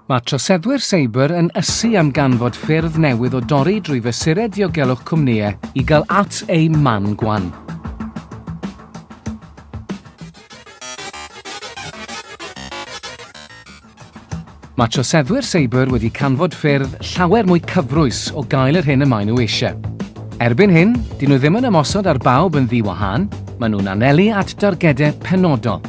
Mae troseddwyr seibr yn ysu am ganfod ffyrdd newydd o dorri drwy fesurau diogelwch cwmnïau i gael at ei Man Gwan. Mae troseddwyr seibr wedi canfod ffyrdd llawer mwy cyfrwys o gael yr hyn y maen nhw eisiau. Erbyn hyn, dyn nhw ddim yn ymosod ar bawb yn ddiwahan, maen nhw'n anelu at dargedau penodol.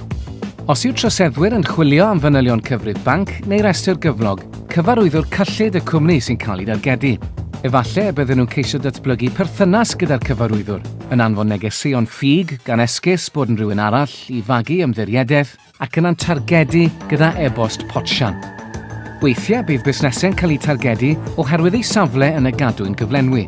Os yw troseddwyr yn chwilio am fanylion cyfrif banc neu restr gyflog, cyfarwyddwr cyllid y cwmni sy'n cael ei dargedu. Efallai bydden nhw'n ceisio datblygu perthynas gyda'r cyfarwyddwr, yn anfon negeseuon ffug gan esgus bod yn rhywun arall i fagu ymddiriedeth ac yn targedu gyda e-bost potsian. Weithiau bydd busnesau'n cael eu targedu oherwydd ei safle yn y gadwyn gyflenwi.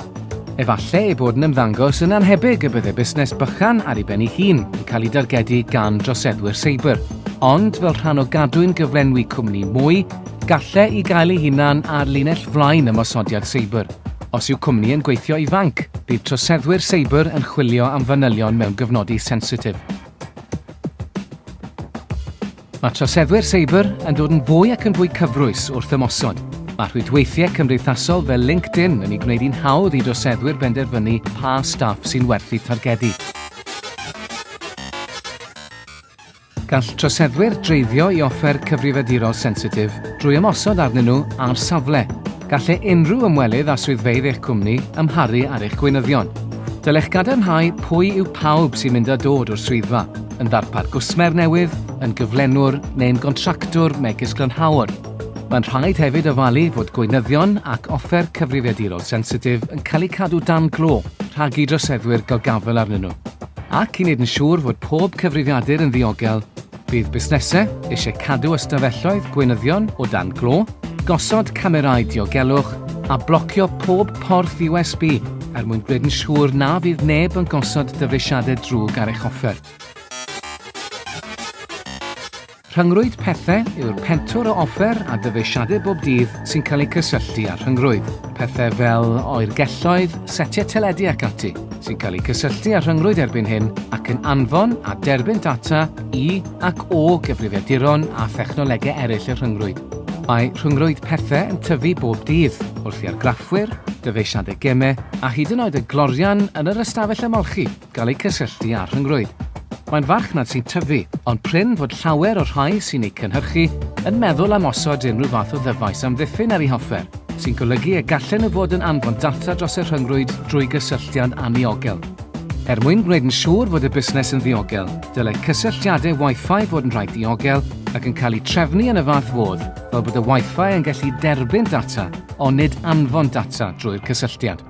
Efallai ei bod yn ymddangos yn anhebyg y byddai busnes bychan ar ei ben ei hun yn cael ei dargedu gan droseddwyr seibr. Ond fel rhan o gadwyn gyflenwi cwmni mwy, gallai i gael ei hunan ar linell flaen ymosodiad seibr. Os yw cwmni yn gweithio i fanc, bydd troseddwyr seibr yn chwilio am fanylion mewn gyfnodi sensitif. Mae troseddwyr seibr yn dod yn fwy ac yn fwy cyfrwys wrth ymosod. Mae rhwydweithiau cymdeithasol fel LinkedIn yn ei gwneud hi'n hawdd i droseddwyr benderfynu pa staff sy'n werthu targedu. Gall troseddwyr dreifio i offer cyfrifiadurol sensitif drwy ymosod arnyn nhw ar safle. Gallai unrhyw ymwelydd â swyddfeydd eich cwmni amharu ar eich gweinyddion. Dylech gadarnhau pwy yw pawb sy'n mynd â dod o'r swyddfa, yn ddarpar gwsmer newydd, yn gyflenwr neu'n gontractwr megis glanhawr. Mae'n rhaid hefyd ofalu fod gweinyddion ac offer cyfrifiadurol sensitif yn cael eu cadw dan glo rhag i droseddwyr gael gafel arnyn nhw. Ac i wneud yn siŵr fod pob cyfrifiadur yn ddiogel, bydd busnesau eisiau cadw ystafelloedd gweinyddion o dan glo, gosod camerâu diogelwch a blocio pob porth USB mwyn gwneud yn siŵr na fydd neb yn gosod dyfeisiadau drwg ar eich offer. Rhyngrwyd pethau yw'r pentwr o offer a dyfeisiadau bob dydd sy'n cael eu cysylltu â rhyngrwyd. Pethau fel oergelloedd, setiau teledu ac ati sy'n cael eu cysylltu â rhyngrwyd erbyn hyn ac yn anfon a derbyn data i ac o gyfrifiaduron a thechnolegau eraill y rhyngrwyd. Mae rhyngrwyd pethau yn tyfu bob dydd wrth i argraffwyr, dyfeisiadau gemau a hyd yn oed y glorian yn yr ystafell ymolchi gael eu cysylltu â rhyngrwyd. Mae'n farchnad sy'n tyfu, ond prin fod llawer o'r rhai sy'n ei cynhyrchu yn meddwl am osod unrhyw fath o ddyfais amddiffyn ar ei hoffer, sy'n golygu y gallen nhw fod yn anfon data dros y rhyngrwyd drwy gysylltiad aniogel. Mwyn gwneud yn siŵr fod y busnes yn ddiogel, dylai cysylltiadau Wi-Fi fod yn rhai diogel ac yn cael eu trefnu yn y fath fodd, fel bod y Wi-Fi yn gallu derbyn data, ond nid anfon data drwy'r cysylltiad.